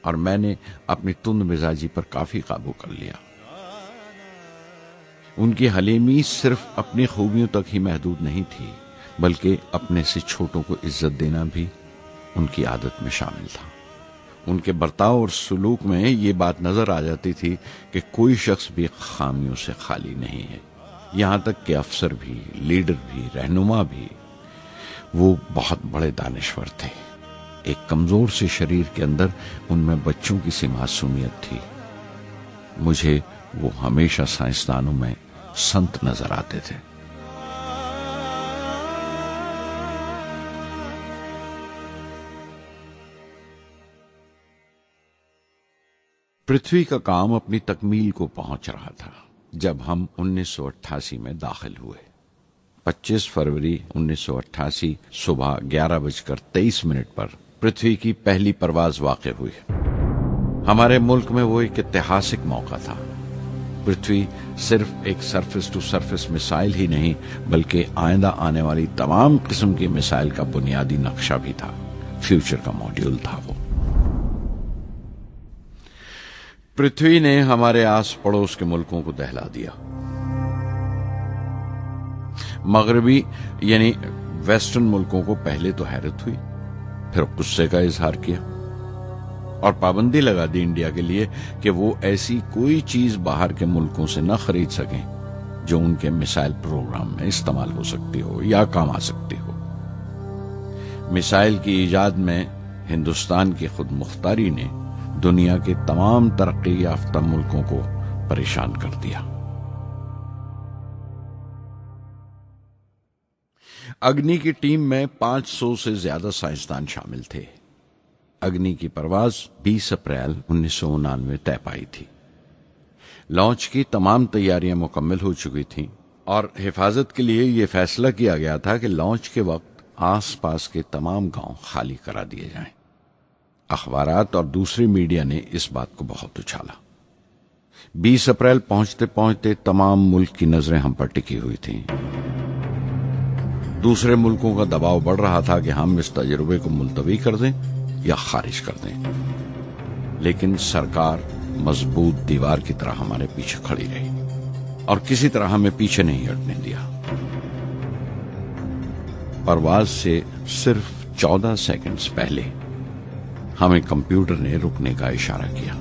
[SPEAKER 1] اور میں نے اپنی تند مزاجی پر کافی قابو کر لیا۔ ان کی حلیمی صرف اپنی خوبیوں تک ہی محدود نہیں تھی، بلکہ اپنے سے چھوٹوں کو عزت دینا بھی ان کی عادت میں شامل تھا۔ ان کے برتاؤ اور سلوک میں یہ بات نظر آ جاتی تھی کہ کوئی شخص بھی خامیوں سے خالی نہیں ہے، یہاں تک کہ افسر بھی، لیڈر بھی، رہنما بھی۔ وہ بہت بڑے دانشور تھے۔ ایک کمزور سے شریر کے اندر ان میں بچوں کی سی معصومیت تھی۔ مجھے وہ ہمیشہ سائنسدانوں میں سنت نظر آتے تھے۔ پرتھوی کا کام اپنی تکمیل کو پہنچ رہا تھا جب ہم 1988 میں داخل ہوئے۔ 25 فروری 1988 صبح 11:23 پر پرتھوی کی پہلی پرواز واقع ہوئی۔ ہمارے ملک میں وہ ایک ایتہاسک موقع تھا۔ پرتھوی صرف ایک سرفس ٹو سرفس میسائل ہی نہیں بلکہ آئندہ آنے والی تمام قسم کی میسائل کا بنیادی نقشہ بھی تھا، فیوچر کا ماڈیول تھا وہ۔ پرتھوی نے ہمارے آس پڑوس کے ملکوں کو دہلا دیا۔ مغربی یعنی ویسٹرن ملکوں کو پہلے تو حیرت ہوئی، پھر غصے کا اظہار کیا اور پابندی لگا دی انڈیا کے لیے کہ وہ ایسی کوئی چیز باہر کے ملکوں سے نہ خرید سکیں جو ان کے میسائل پروگرام میں استعمال ہو سکتی ہو یا کام آ سکتی ہو۔ میسائل کی ایجاد میں ہندوستان کی خود مختاری نے دنیا کے تمام ترقی یافتہ ملکوں کو پریشان کر دیا۔ اگنی کی ٹیم میں 500 سے زیادہ سائنسدان شامل تھے۔ اگنی کی پرواز 20 اپریل 1999 طے پائی تھی۔ لانچ کی تمام تیاریاں مکمل ہو چکی تھیں اور حفاظت کے لیے یہ فیصلہ کیا گیا تھا کہ لانچ کے وقت آس پاس کے تمام گاؤں خالی کرا دیے جائیں۔ اخبارات اور دوسری میڈیا نے اس بات کو بہت اچھالا۔ 20 اپریل پہنچتے پہنچتے تمام ملک کی نظریں ہم پر ٹکی ہوئی تھیں۔ دوسرے ملکوں کا دباؤ بڑھ رہا تھا کہ ہم اس تجربے کو ملتوی کر دیں یا خارج کر دیں، لیکن سرکار مضبوط دیوار کی طرح ہمارے پیچھے کھڑی رہی اور کسی طرح ہمیں پیچھے نہیں ہٹنے دیا۔ پرواز سے صرف 14 سیکنڈز پہلے ہمیں کمپیوٹر نے رکنے کا اشارہ کیا۔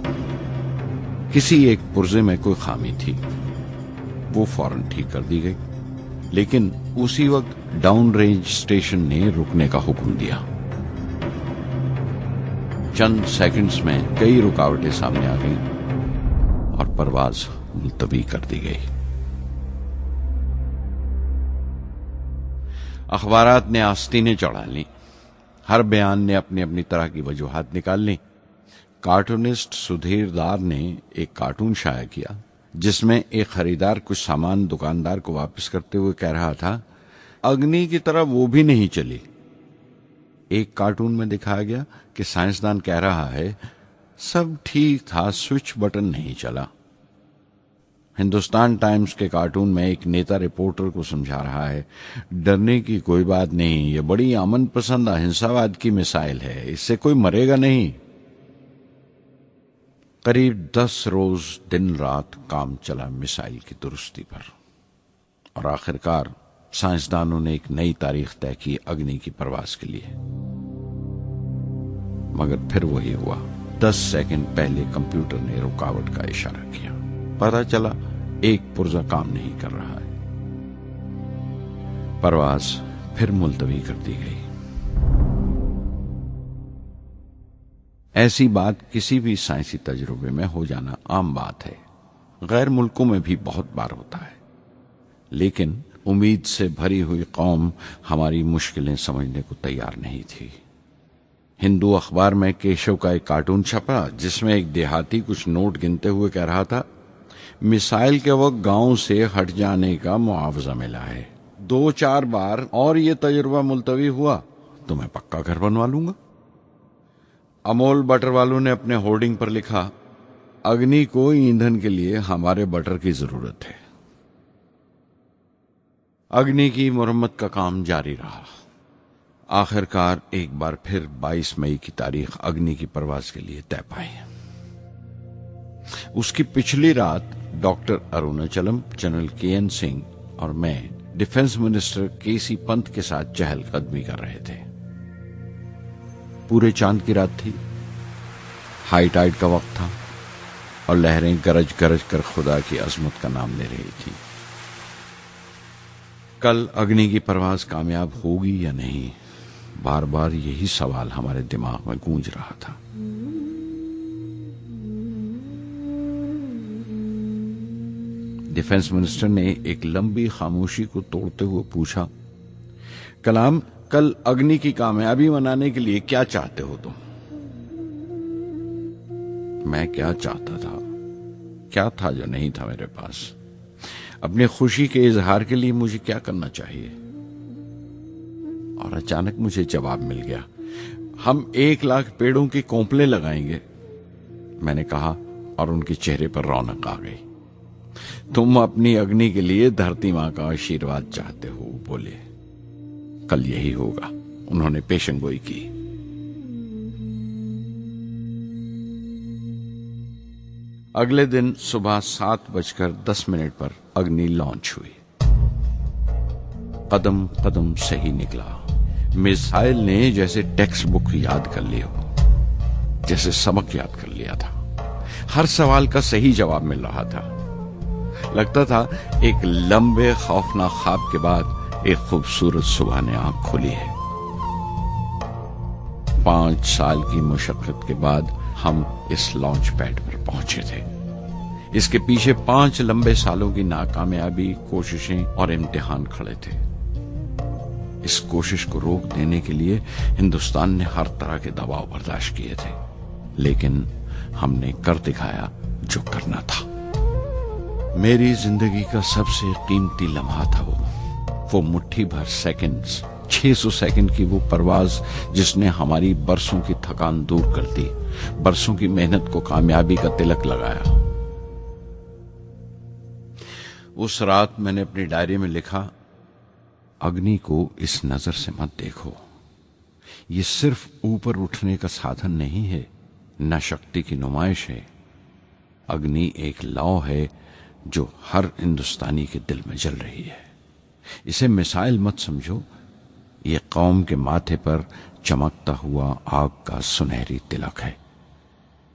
[SPEAKER 1] کسی ایک پرزے میں کوئی خامی تھی، وہ فوراً ٹھیک کر دی گئی، لیکن اسی وقت ڈاؤن رینج اسٹیشن نے رکنے کا حکم دیا۔ چند سیکنڈز میں کئی رکاوٹیں سامنے آ گئیں اور پرواز ملتوی کر دی گئی۔ اخبارات نے آستینیں چڑھا لیں، ہر بیان نے اپنی اپنی طرح کی وجوہات نکال لیں۔ کارٹونسٹ سدھیر دار نے ایک کارٹون شائع کیا جس میں ایک خریدار کچھ سامان دکاندار کو واپس کرتے ہوئے کہہ رہا تھا، اگنی کی طرح وہ بھی نہیں چلی۔ ایک کارٹون میں دکھایا گیا کہ سائنسدان کہہ رہا ہے، سب ٹھیک تھا، سوئچ بٹن نہیں چلا۔ ہندوستان ٹائمز کے کارٹون میں ایک نیتا رپورٹر کو سمجھا رہا ہے، ڈرنے کی کوئی بات نہیں، یہ بڑی امن پسند اہنسا واد کی مثال ہے، اس سے کوئی مرے گا نہیں۔ قریب 10 روز دن رات کام چلا میسائل کی درستی پر، اور آخرکار سائنسدانوں نے ایک نئی تاریخ طے کی اگنی کی پرواز کے لیے۔ مگر پھر وہی ہوا، 10 سیکنڈ پہلے کمپیوٹر نے رکاوٹ کا اشارہ کیا۔ پتہ چلا ایک پرزہ کام نہیں کر رہا ہے۔ پرواز پھر ملتوی کر دی گئی۔ ایسی بات کسی بھی سائنسی تجربے میں ہو جانا عام بات ہے، غیر ملکوں میں بھی بہت بار ہوتا ہے، لیکن امید سے بھری ہوئی قوم ہماری مشکلیں سمجھنے کو تیار نہیں تھی۔ ہندو اخبار میں کیشو کا ایک کارٹون چھپا جس میں ایک دیہاتی کچھ نوٹ گنتے ہوئے کہہ رہا تھا، میسائل کے وقت گاؤں سے ہٹ جانے کا معاوضہ ملا ہے، 2-4 بار اور یہ تجربہ ملتوی ہوا تو میں پکا گھر بنوا لوں گا۔ امول بٹر والوں نے اپنے ہورڈنگ پر لکھا، اگنی کو ایندھن کے لیے ہمارے بٹر کی ضرورت ہے۔ اگنی کی مرمت کا کام جاری رہا۔ آخرکار ایک بار پھر 22 مئی کی تاریخ اگنی کی پرواز کے لیے طے پائی۔ اس کی پچھلی رات ڈاکٹر اروناچلم، جنرل کے این سنگھ اور میں ڈیفنس منسٹر کے سی پنت کے ساتھ چہل قدمی کر رہے تھے۔ پورے چاند کی رات تھی، ہائی ٹائیڈ کا وقت تھا اور لہریں گرج گرج کر خدا کی عظمت کا نام لے رہی تھی۔ کل اگنی کی پرواز کامیاب ہوگی یا نہیں، بار بار یہی سوال ہمارے دماغ میں گونج رہا تھا۔ ڈیفنس منسٹر نے ایک لمبی خاموشی کو توڑتے ہوئے پوچھا، کلام، کل اگنی کی کامیابی منانے کے لیے کیا چاہتے ہو تم؟ میں کیا چاہتا تھا؟ کیا تھا جو نہیں تھا میرے پاس؟ اپنی خوشی کے اظہار کے لیے مجھے کیا کرنا چاہیے؟ اور اچانک مجھے جواب مل گیا، ہم 1,00,000 پیڑوں کی کونپلیں لگائیں گے، میں نے کہا، اور ان کے چہرے پر رونق آ گئی۔ تم اپنی اگنی کے لیے دھرتی ماں کا آشیرواد چاہتے ہو، بولے، کل یہی ہوگا۔ انہوں نے پیشن گوئی کی۔ اگلے دن صبح 7:10 پر اگنی لانچ ہوئی۔ قدم قدم صحیح نکلا۔ میزائل نے جیسے ٹیکسٹ بک یاد کر لی ہو، جیسے سبق یاد کر لیا تھا۔ ہر سوال کا صحیح جواب مل رہا تھا۔ لگتا تھا ایک لمبے خوفناک خواب کے بعد ایک خوبصورت صبح نے آنکھ کھولی ہے۔ 5 سال کی مشقت کے بعد ہم اس لانچ پیڈ پر پہنچے تھے۔ اس کے پیچھے 5 لمبے سالوں کی ناکامیابی، کوششیں اور امتحان کھڑے تھے۔ اس کوشش کو روک دینے کے لیے ہندوستان نے ہر طرح کے دباؤ برداشت کیے تھے، لیکن ہم نے کر دکھایا جو کرنا تھا۔ میری زندگی کا سب سے قیمتی لمحہ تھا وہ مٹھی بھر سیکنڈز، 600 سیکنڈ کی وہ پرواز جس نے ہماری برسوں کی تھکان دور کر دی، برسوں کی محنت کو کامیابی کا تلک لگایا۔ اس رات میں نے اپنی ڈائری میں لکھا، اگنی کو اس نظر سے مت دیکھو، یہ صرف اوپر اٹھنے کا سادھن نہیں ہے، نہ شکتی کی نمائش ہے۔ اگنی ایک لو ہے جو ہر ہندوستانی کے دل میں جل رہی ہے۔ اسے مثال مت سمجھو، یہ قوم کے ماتھے پر چمکتا ہوا آگ کا سنہری تلک ہے۔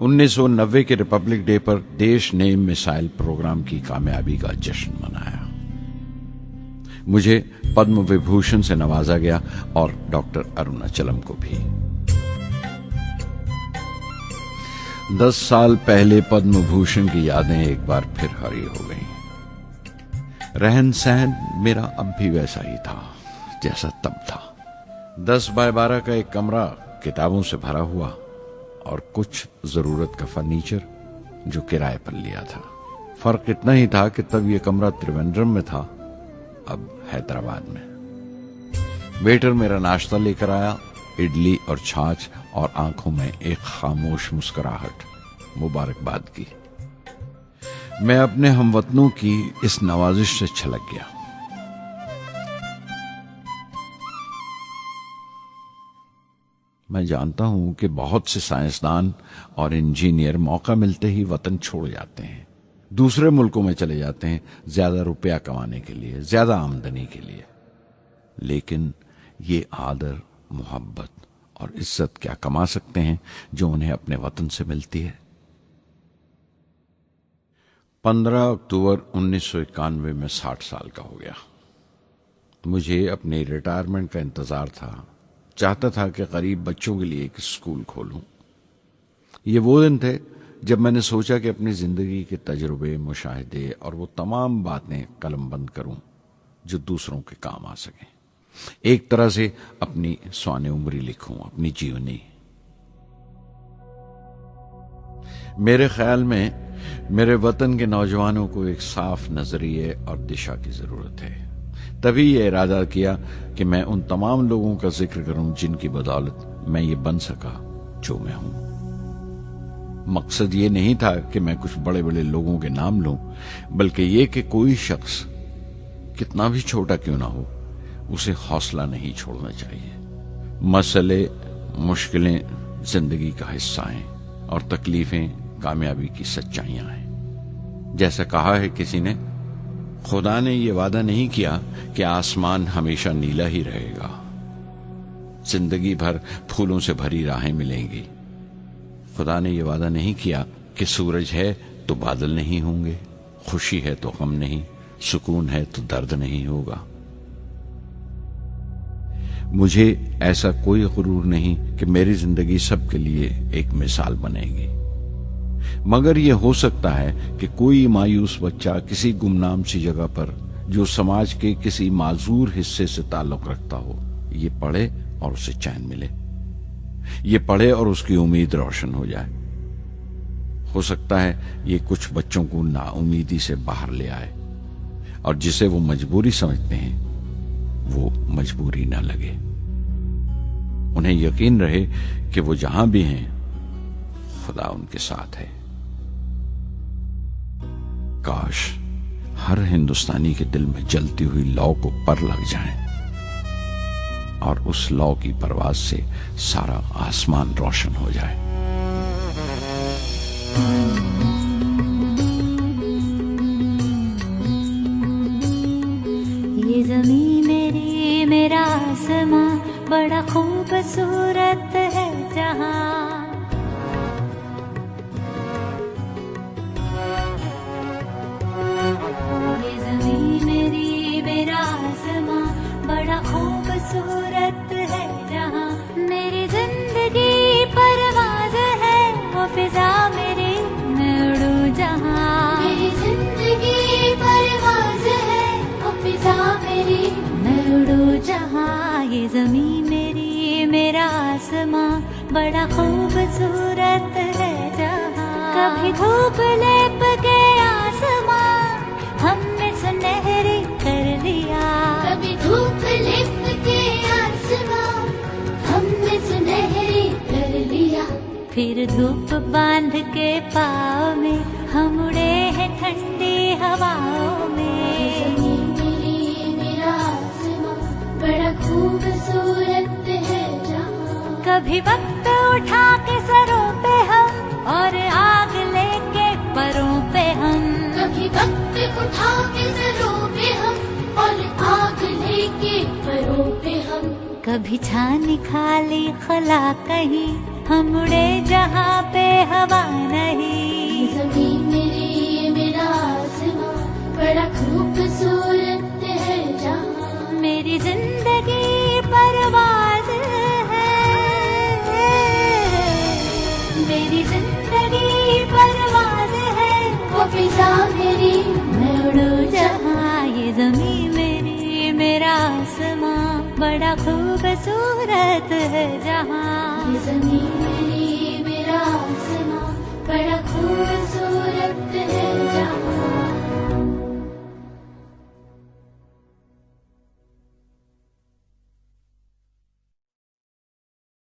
[SPEAKER 1] انیس 1990 کے ریپبلک ڈے پر دیش نے میسائل پروگرام کی کامیابی کا جشن منایا۔ مجھے پدم وبھوشن سے نوازا گیا اور ڈاکٹر اروناچلم کو بھی۔ 10 سال پہلے پدم بھوشن کی یادیں ایک بار پھر ہری ہو گئیں۔ رہن سہن میرا اب بھی ویسا ہی تھا جیسا تب تھا۔ 10x12 کا ایک کمرہ کتابوں سے بھرا ہوا اور کچھ ضرورت کا فرنیچر جو کرائے پر لیا تھا۔ فرق اتنا ہی تھا کہ تب یہ کمرہ تریویندرم میں تھا، اب حیدرآباد میں۔ ویٹر میرا ناشتہ لے کر آیا، اڈلی اور چھاچھ، اور آنکھوں میں ایک خاموش مسکراہٹ، مبارکباد کی۔ میں اپنے ہم وطنوں کی اس نوازش سے چھلک گیا۔ میں جانتا ہوں کہ بہت سے سائنسدان اور انجینئر موقع ملتے ہی وطن چھوڑ جاتے ہیں، دوسرے ملکوں میں چلے جاتے ہیں زیادہ روپیہ کمانے کے لیے، زیادہ آمدنی کے لیے، لیکن یہ آدر، محبت اور عزت کیا کما سکتے ہیں جو انہیں اپنے وطن سے ملتی ہے؟ 15 اکتوبر 1991 میں 60 سال کا ہو گیا۔ مجھے اپنے ریٹائرمنٹ کا انتظار تھا، چاہتا تھا کہ غریب بچوں کے لیے ایک اسکول کھولوں۔ یہ وہ دن تھے جب میں نے سوچا کہ اپنی زندگی کے تجربے، مشاہدے اور وہ تمام باتیں قلم بند کروں جو دوسروں کے کام آ سکیں، ایک طرح سے اپنی سوانح عمری لکھوں، اپنی جیونی۔ میرے خیال میں میرے وطن کے نوجوانوں کو ایک صاف نظریے اور دشا کی ضرورت ہے۔ تبھی یہ ارادہ کیا کہ میں ان تمام لوگوں کا ذکر کروں جن کی بدولت میں یہ بن سکا جو میں ہوں۔ مقصد یہ نہیں تھا کہ میں کچھ بڑے بڑے لوگوں کے نام لوں، بلکہ یہ کہ کوئی شخص کتنا بھی چھوٹا کیوں نہ ہو اسے حوصلہ نہیں چھوڑنا چاہیے۔ مسئلے، مشکلیں زندگی کا حصہ ہیں اور تکلیفیں کامیابی کی سچائیاں ہیں۔ جیسا کہا ہے کسی نے، خدا نے یہ وعدہ نہیں کیا کہ آسمان ہمیشہ نیلا ہی رہے گا، زندگی بھر پھولوں سے بھری راہیں ملیں گی۔ خدا نے یہ وعدہ نہیں کیا کہ سورج ہے تو بادل نہیں ہوں گے، خوشی ہے تو غم نہیں، سکون ہے تو درد نہیں ہوگا۔ مجھے ایسا کوئی غرور نہیں کہ میری زندگی سب کے لیے ایک مثال بنے گی، مگر یہ ہو سکتا ہے کہ کوئی مایوس بچہ کسی گمنام سی جگہ پر جو سماج کے کسی معذور حصے سے تعلق رکھتا ہو یہ پڑھے اور اسے چین ملے، یہ پڑھے اور اس کی امید روشن ہو جائے۔ ہو سکتا ہے یہ کچھ بچوں کو نا امیدی سے باہر لے آئے اور جسے وہ مجبوری سمجھتے ہیں وہ مجبوری نہ لگے، انہیں یقین رہے کہ وہ جہاں بھی ہیں خدا ان کے ساتھ ہے۔ کاش ہر ہندوستانی کے دل میں جلتی ہوئی لو کو پر لگ جائیں اور اس لو کی پرواز سے سارا آسمان روشن ہو جائے۔
[SPEAKER 3] یہ زمین میری، میرا آسماں، بڑا خوبصورت ہے جہاں۔ یہ زمین میری، میرا آسماں، بڑا خوبصورت ہے جہاں۔ میری زندگی پرواز ہے، وہ فضا میری، میں اڑوں جہاں۔ میری زندگی پرواز ہے، وہ فضا میری، میں اڑوں جہاں۔ یہ زمین میری، میرا آسماں، بڑا خوبصورت ہے جہاں۔ کبھی دھوپ لیپ کے آسمان ہم نے سنہری کر لیا، کبھی دھوپ لیپ کے آسمان ہم نے سنہری کر لیا۔ پھر دھوپ باندھ کے پاؤں میں ہم اڑے ہیں ٹھنڈی ہواؤں میں۔ زمین میری، میرا آسمان، بڑا خوبصورت ہے جہاں۔ کبھی وقت اٹھا کے سروں پہ ہم اور آگ لے کے پروں پہ ہم، کبھی وقت اٹھا کے سروں پہ ہم اور آگ لے کے پروں پہ ہم۔ کبھی چھانی کھالی خلا کہیں ہم اڑے جہاں پہ ہوا نہیں۔ زمین میری، میرا آسمان، بڑا خوبصورت ہے جہاں۔ میری زندگی پرواز ہے، میری زندگی پرواز ہے، وہ فضا میری، میں اڑوں جہاں۔ یہ زمین میری، میرا آسمان، بڑا خوبصورت ہے جہاں۔ یہ زمین